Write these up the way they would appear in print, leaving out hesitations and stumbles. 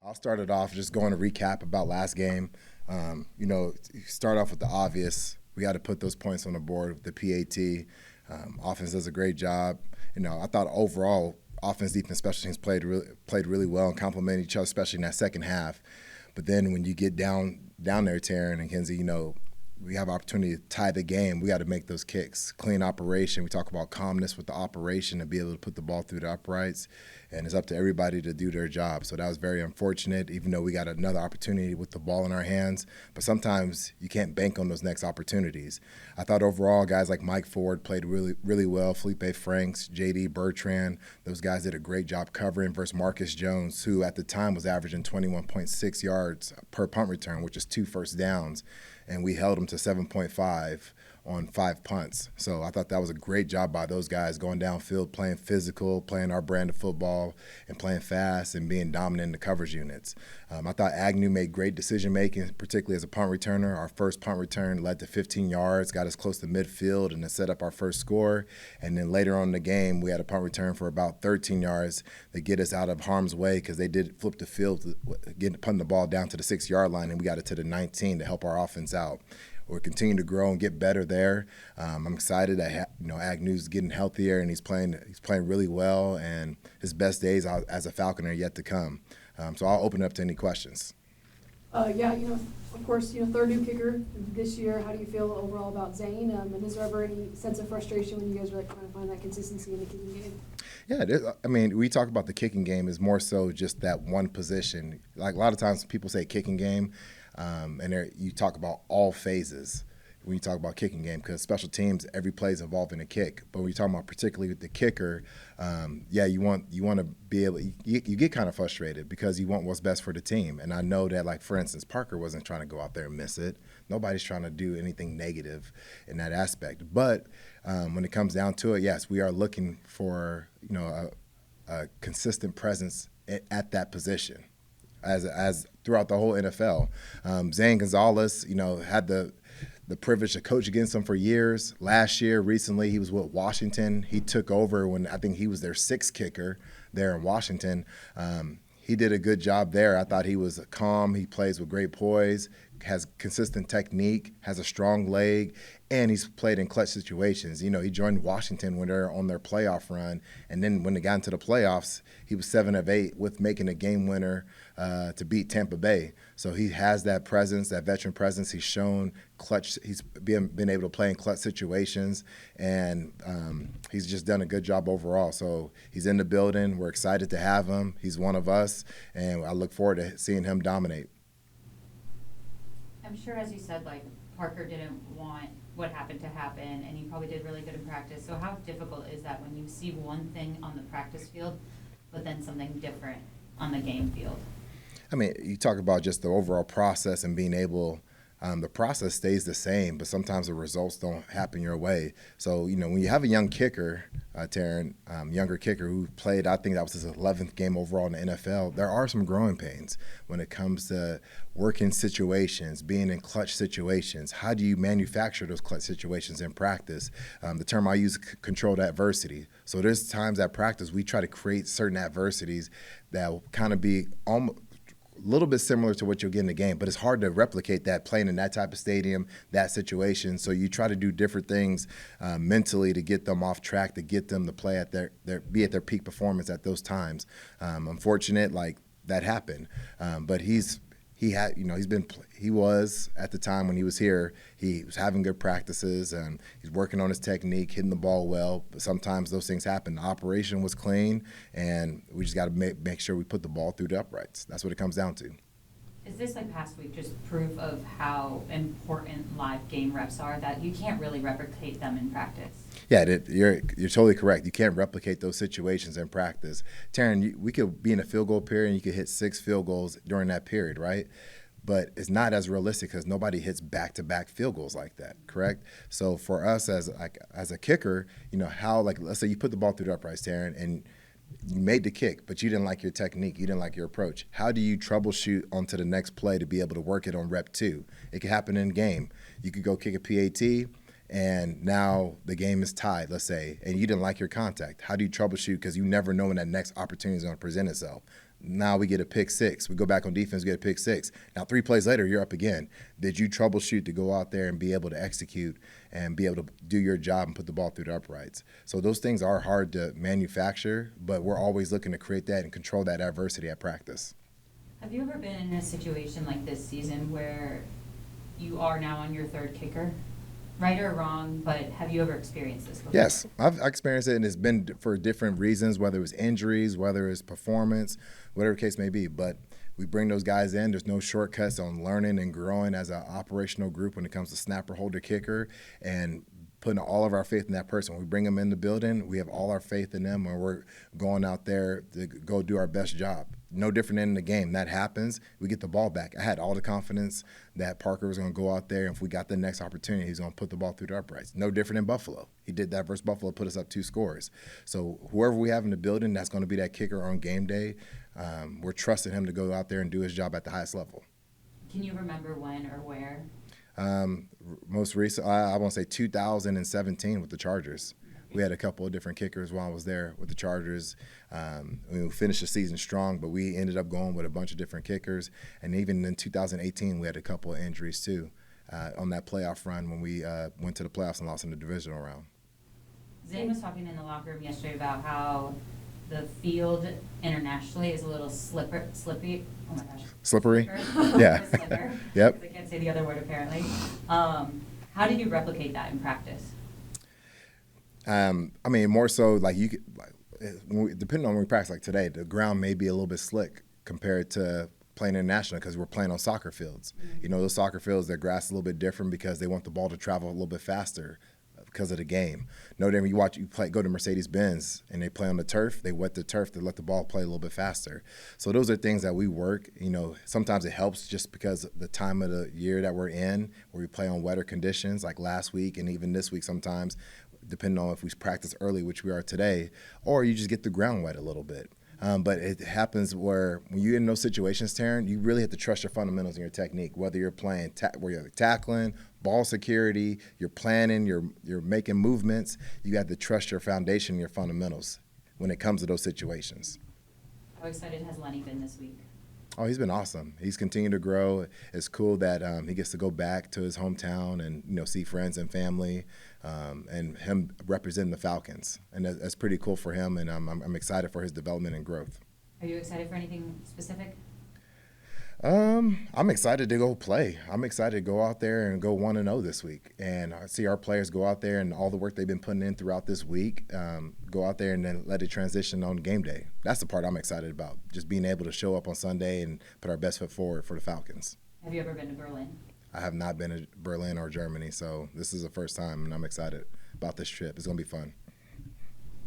I'll start it off just going to recap about last game. Start off with the obvious. We got to put those points on the board with the PAT. Offense does a great job. I thought overall offense, defense, special teams played really well and complemented each other, especially in that second half. But then when you get down there, Taryn and Kenzie, we have opportunity to tie the game. We got to make those kicks. Clean operation. We talk about calmness with the operation and be able to put the ball through the uprights. And it's up to everybody to do their job. So that was very unfortunate, even though we got another opportunity with the ball in our hands. But sometimes you can't bank on those next opportunities. I thought overall guys like Mike Ford played really, really well. Felipe Franks, J.D. Bertrand, those guys did a great job covering versus Marcus Jones, who at the time was averaging 21.6 yards per punt return, which is 2 first downs. And we held them to 7.5 on 5 punts. So I thought that was a great job by those guys going downfield, playing physical, playing our brand of football, and playing fast and being dominant in the coverage units. I thought Agnew made great decision-making, particularly as a punt returner. Our first punt return led to 15 yards, got us close to midfield, and then set up our first score. And then later on in the game, we had a punt return for about 13 yards to get us out of harm's way because they did flip the field, putting the ball down to the 6-yard line, and we got it to the 19 to help our offense out. We're continuing to grow and get better there. I'm excited that Agnew's getting healthier and he's playing really well, and his best days as a Falcon are yet to come. So I'll open it up to any questions. Of course, third new kicker this year. How do you feel overall about Zane? And is there ever any sense of frustration when you guys are trying to find that consistency in the kicking game? Yeah, we talk about the kicking game is more so just that one position. Like a lot of times people say kicking game, and you talk about all phases when you talk about kicking game, because special teams, every play is involving a kick. But when you're talking about particularly with the kicker, you want to be able. You get kind of frustrated because you want what's best for the team. And I know that, like for instance, Parker wasn't trying to go out there and miss it. Nobody's trying to do anything negative in that aspect. But when it comes down to it, yes, we are looking for a consistent presence at that position. As throughout the whole NFL, Zane Gonzalez, had the privilege to coach against him for years. Last year, recently, he was with Washington. He took over when I think he was their 6th kicker there in Washington. He did a good job there. I thought he was calm. He plays with great poise, has consistent technique, has a strong leg, and he's played in clutch situations. He joined Washington when they're on their playoff run, and then when they got into the playoffs, he was 7 of 8 with making a game winner to beat Tampa Bay. So he has that presence, that veteran presence. He's shown clutch. He's been able to play in clutch situations, and he's just done a good job overall. So he's in the building. We're excited to have him. He's one of us, and I look forward to seeing him dominate. I'm sure, as you said, Parker didn't want what happened to happen, and he probably did really good in practice. So how difficult is that when you see one thing on the practice field, but then something different on the game field? You talk about just the overall process and being able the process stays the same, but sometimes the results don't happen your way. So, when you have a young kicker, Taryn, younger kicker who played, I think that was his 11th game overall in the NFL, there are some growing pains when it comes to working situations, being in clutch situations. How do you manufacture those clutch situations in practice? The term I use is controlled adversity. So there's times at practice we try to create certain adversities that will kind of be almost a little bit similar to what you'll get in the game, but it's hard to replicate that playing in that type of stadium, that situation. So you try to do different things mentally to get them off track, to get them to play at be at their peak performance at those times. Unfortunate, that happened, but he was at the time when he was here, he was having good practices and he's working on his technique, hitting the ball well. But sometimes those things happen. The operation was clean, and we just got to make sure we put the ball through the uprights. That's what it comes down to. Is this, like past week, just proof of how important live game reps are, that you can't really replicate them in practice? Yeah, you're totally correct. You can't replicate those situations in practice. Taryn, we could be in a field goal period and you could hit 6 field goals during that period, right? But it's not as realistic because nobody hits back-to-back field goals like that, correct? So for us as a kicker, let's say you put the ball through the uprights, Taryn, and you made the kick, but you didn't like your technique, you didn't like your approach. How do you troubleshoot onto the next play to be able to work it on rep 2? It could happen in game. You could go kick a PAT, and now the game is tied, let's say, and you didn't like your contact. How do you troubleshoot? Because you never know when that next opportunity is going to present itself. Now we get a pick six. We go back on defense, get a pick six. Now 3 plays later, you're up again. Did you troubleshoot to go out there and be able to execute and be able to do your job and put the ball through the uprights? So those things are hard to manufacture, but we're always looking to create that and control that adversity at practice. Have you ever been in a situation like this season where you are now on your 3rd kicker? Right or wrong, but have you ever experienced this before? Yes, I've experienced it, and it's been for different reasons, whether it was injuries, whether it's performance, whatever the case may be. But we bring those guys in. There's no shortcuts on learning and growing as an operational group when it comes to snapper, holder, kicker, and putting all of our faith in that person. When we bring them in the building, we have all our faith in them, and we're going out there to go do our best job. No different in the game. That happens. We get the ball back. I had all the confidence that Parker was going to go out there, and if we got the next opportunity, he's going to put the ball through the uprights. No different in Buffalo. He did that versus Buffalo, put us up 2 scores. So whoever we have in the building that's going to be that kicker on game day, we're trusting him to go out there and do his job at the highest level. Can you remember when or where? Most recent, I want to say 2017 with the Chargers. We had a couple of different kickers while I was there with the Chargers. We finished the season strong, but we ended up going with a bunch of different kickers. And even in 2018, we had a couple of injuries too on that playoff run when we went to the playoffs and lost in the divisional round. Zane was talking in the locker room yesterday about how the field internationally is a little slippy. Oh my gosh. Slippery? Slipper. Yeah. Slipper. Yep. I can't say the other word apparently. How did you replicate that in practice? I mean, more so like you could, depending on when we practice, like today, the ground may be a little bit slick compared to playing international because we're playing on soccer fields. Mm-hmm. You know, those soccer fields, their grass is a little bit different because they want the ball to travel a little bit faster because of the game. No different. Go to Mercedes-Benz and they play on the turf. They wet the turf to let the ball play a little bit faster. So those are things that we work. You know, sometimes it helps just because of the time of the year that we're in, where we play on wetter conditions, like last week and even this week sometimes, depending on if we practice early, which we are today, or you just get the ground wet a little bit. But it happens where when you're in those situations, Taryn, you really have to trust your fundamentals and your technique, whether you're playing where you're tackling, ball security, you're planning, you're making movements. You got to trust your foundation, your fundamentals when it comes to those situations. How excited has Lenny been this week? Oh, he's been awesome. He's continued to grow. It's cool that he gets to go back to his hometown and see friends and family, and him representing the Falcons. And that's pretty cool for him, and I'm excited for his development and growth. Are you excited for anything specific? I'm excited to go play. I'm excited to go out there and go 1-0 this week. And I see our players go out there and all the work they've been putting in throughout this week, go out there and then let it transition on game day. That's the part I'm excited about, just being able to show up on Sunday and put our best foot forward for the Falcons. Have you ever been to Berlin? I have not been to Berlin or Germany, so this is the first time, and I'm excited about this trip. It's going to be fun.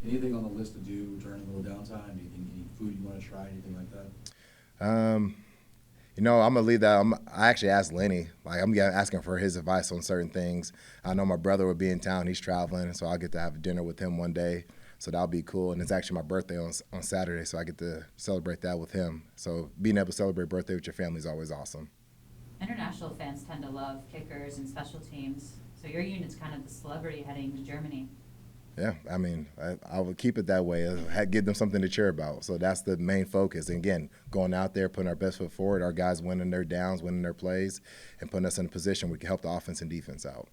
Anything on the list to do during a little downtime? Any food you want to try, anything like that? You know, I'm going to leave that. I actually asked Lenny. Like, I'm asking for his advice on certain things. I know my brother will be in town. He's traveling, so I'll get to have dinner with him one day. So that'll be cool. And it's actually my birthday on Saturday, so I get to celebrate that with him. So being able to celebrate birthday with your family is always awesome. International fans tend to love kickers and special teams. So your unit's kind of the celebrity heading to Germany. Yeah, I mean, I would keep it that way. Give them something to cheer about. So that's the main focus. And again, going out there, putting our best foot forward, our guys winning their downs, winning their plays, and putting us in a position where we can help the offense and defense out.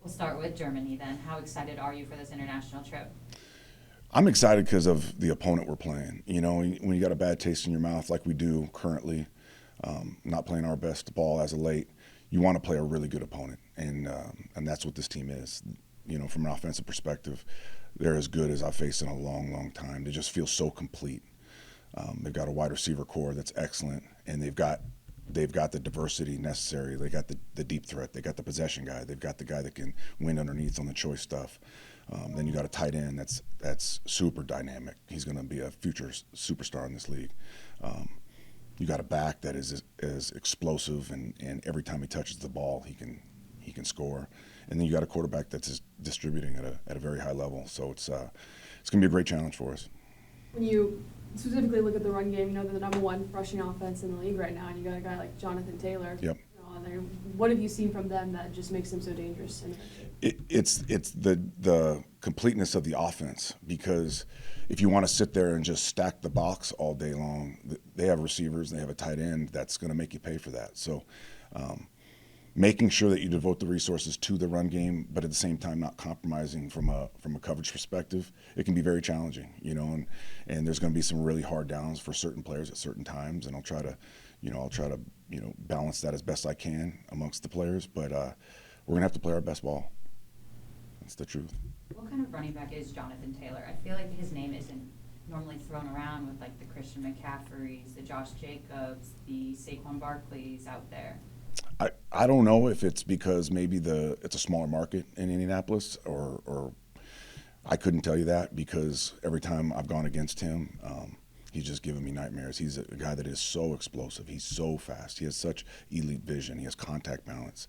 We'll start with Germany then. How excited are you for this international trip? I'm excited because of the opponent we're playing. You know, when you got a bad taste in your mouth like we do currently, not playing our best ball as of late, you want to play a really good opponent, and that's what this team is. You know, from an offensive perspective, they're as good as I've faced in a long, long time. They just feel so complete. They've got a wide receiver core that's excellent, and they've got the diversity necessary. They got the deep threat. They got the possession guy. They've got the guy that can win underneath on the choice stuff. Then you got a tight end that's super dynamic. He's going to be a future superstar in this league. You got a back that is explosive, and every time he touches the ball, he can score. And then you got a quarterback that's just distributing at a very high level. So it's going to be a great challenge for us. When you specifically look at the run game, you know they're the #1 rushing offense in the league right now, and you got a guy like Jonathan Taylor. Yep. You know, on there. What have you seen from them that just makes them so dangerous? It's the completeness of the offense, because if you want to sit there and just stack the box all day long, they have receivers, they have a tight end that's going to make you pay for that. So making sure that you devote the resources to the run game, but at the same time not compromising from a coverage perspective, it can be very challenging, and there's going to be some really hard downs for certain players at certain times, and I'll try to balance that as best I can amongst the players, but we're going to have to play our best ball. That's the truth. What kind of running back is Jonathan Taylor? I feel like his name isn't normally thrown around with like the Christian McCaffreys, the Josh Jacobs, the Saquon Barkleys out there. I don't know if it's because maybe it's a smaller market in Indianapolis, or I couldn't tell you that, because every time I've gone against him, he's just given me nightmares. He's a guy that is so explosive. He's so fast. He has such elite vision. He has contact balance.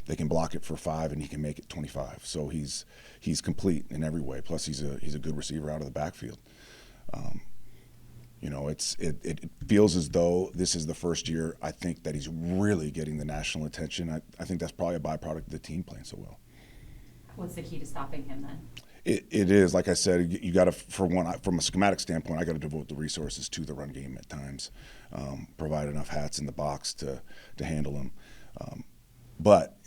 They can block it for 5 and he can make it 25. So he's complete in every way. Plus he's a good receiver out of the backfield. It feels as though this is the first year, I think, that he's really getting the national attention. I think that's probably a byproduct of the team playing so well. What's the key to stopping him then? It is, like I said, you got to, from a schematic standpoint, I got to devote the resources to the run game at times, provide enough hats in the box to handle him. But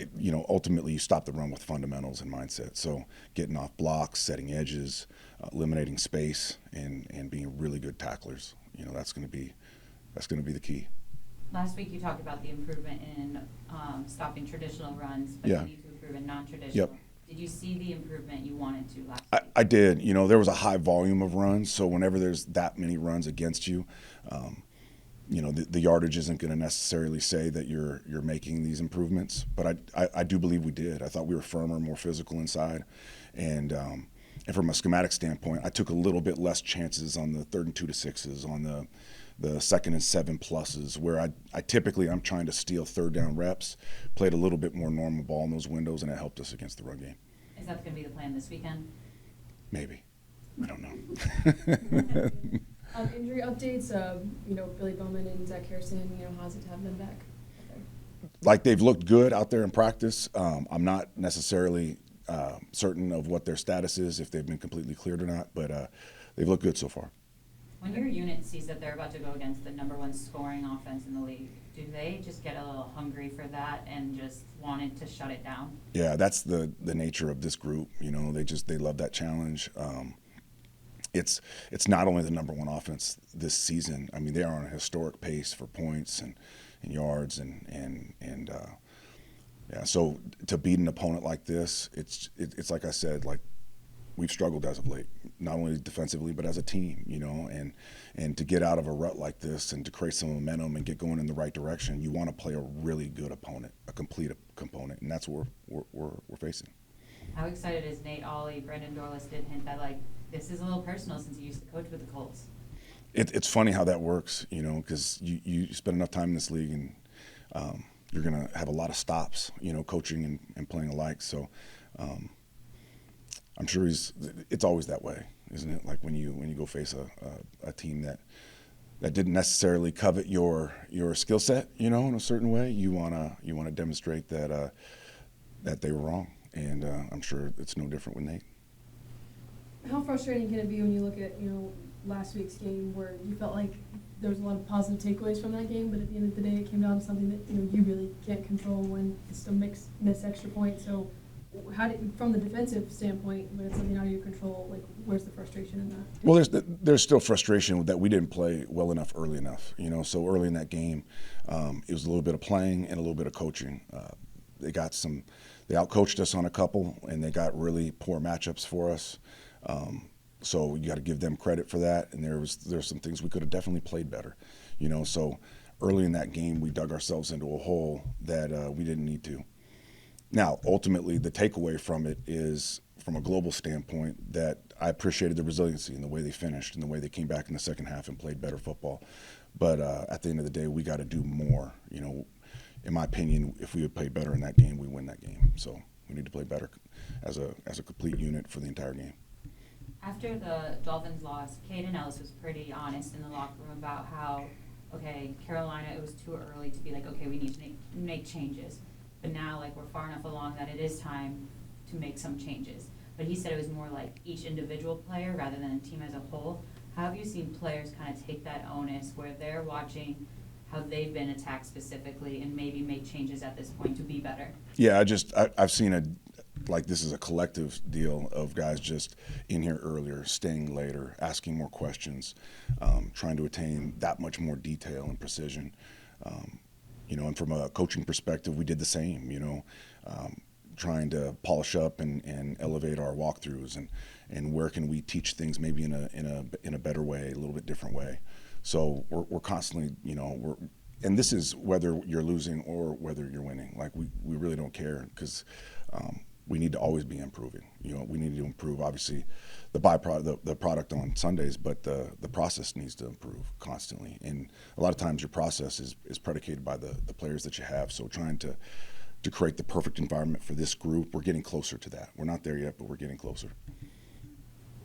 ultimately, you stop the run with fundamentals and mindset. So getting off blocks, setting edges, eliminating space, and being really good tacklers. That's going to be the key. Last week you talked about the improvement in stopping traditional runs, but you need to improve in non-traditional. Yep. Did you see the improvement you wanted to last week? I did. There was a high volume of runs, so whenever there's that many runs against you, the yardage isn't going to necessarily say that you're making these improvements. But I do believe we did. I thought we were firmer, more physical inside, and from a schematic standpoint, I took a little bit less chances on the 3rd and 2 to 6s, on the 2nd and 7 pluses, where I typically I'm trying to steal 3rd down reps, played a little bit more normal ball in those windows, and it helped us against the run game. Is that going to be the plan this weekend? Maybe. I don't know. Injury updates, Billy Bowman and Zach Harrison, how's it to have them back? Like, they've looked good out there in practice. I'm not necessarily certain of what their status is, if they've been completely cleared or not, but they've looked good so far. When your unit sees that they're about to go against the #1 scoring offense in the league, do they just get a little hungry for that and just wanted to shut it down? Yeah, that's the nature of this group. They love that challenge. It's not only the #1 offense this season. I mean, they are on a historic pace for points and yards and So to beat an opponent like this, it's like I said, like, we've struggled as of late, not only defensively but as a team, and to get out of a rut like this and to create some momentum and get going in the right direction, you want to play a really good opponent, a complete component, and that's what we're facing. How excited is Nate Ollie? Brendan Dorless did hint that, like, this is a little personal since he used to coach with the Colts. It's funny how that works, because you spend enough time in this league and you're going to have a lot of stops, coaching and playing alike. So I'm sure it's always that way, isn't it? Like when you go face a team that didn't necessarily covet your skill set, in a certain way, you wanna demonstrate that they were wrong, and I'm sure it's no different with Nate. How frustrating can it be when you look at last week's game, where you felt like there was a lot of positive takeaways from that game, but at the end of the day, it came down to something that you really can't control when it's a miss extra point. So, from the defensive standpoint, when it's something out of your control, like, where's the frustration in that? Well, there's still frustration that we didn't play well enough early enough. So early in that game, it was a little bit of playing and a little bit of coaching. They outcoached us on a couple, and they got really poor matchups for us. So you got to give them credit for that. And there's some things we could have definitely played better. So early in that game, we dug ourselves into a hole that we didn't need to. Now, ultimately, the takeaway from it is, from a global standpoint, that I appreciated the resiliency and the way they finished and the way they came back in the second half and played better football. But at the end of the day, we got to do more. In my opinion, if we had played better in that game, we win that game. So we need to play better as a complete unit for the entire game. After the Dolphins loss, Caden Ellis was pretty honest in the locker room about how okay, Carolina, it was too early to be like, okay, we need to make changes. But now, like, we're far enough along that it is time to make some changes. But he said it was more like each individual player rather than a team as a whole. How have you seen players kind of take that onus where they're watching how they've been attacked specifically and maybe make changes at this point to be better? Yeah, I've seen like this is a collective deal of guys just in here earlier, staying later, asking more questions, trying to attain that much more detail and precision. And from a coaching perspective, we did the same, trying to polish up and elevate our walkthroughs and where can we teach things maybe in a better way, a little bit different way. So we're constantly, and this is whether you're losing or whether you're winning. Like we really don't care because we need to always be improving. We need to improve, obviously, the byproduct, the product on Sundays, but the process needs to improve constantly. And a lot of times your process is predicated by the players that you have. So trying to create the perfect environment for this group, we're getting closer to that. We're not there yet, but we're getting closer.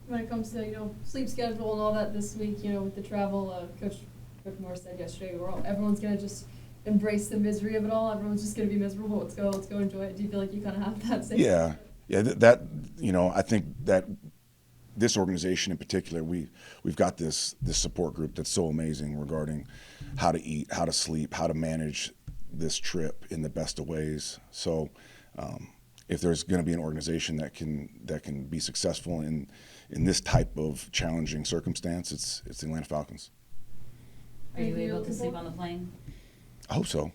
When it comes to, sleep schedule and all that this week, with the travel, Coach Moore said yesterday, everyone's going to just embrace the misery of it all. Everyone's just going to be miserable. Let's go enjoy it. Do you feel like you kind of have that same? Yeah. That I think that this organization in particular, we've got this support group that's so amazing regarding how to eat, how to sleep, how to manage this trip in the best of ways. So if there's going to be an organization that can be successful in this type of challenging circumstance, it's the Atlanta Falcons. Are you able to sleep on the plane? I hope so.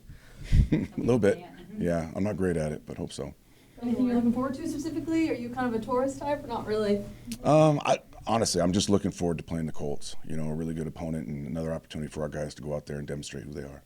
A little bit. Yeah, I'm not great at it, but hope so. Anything you're looking forward to specifically? Are you kind of a tourist type or not really? Honestly, I'm just looking forward to playing the Colts. A really good opponent and another opportunity for our guys to go out there and demonstrate who they are.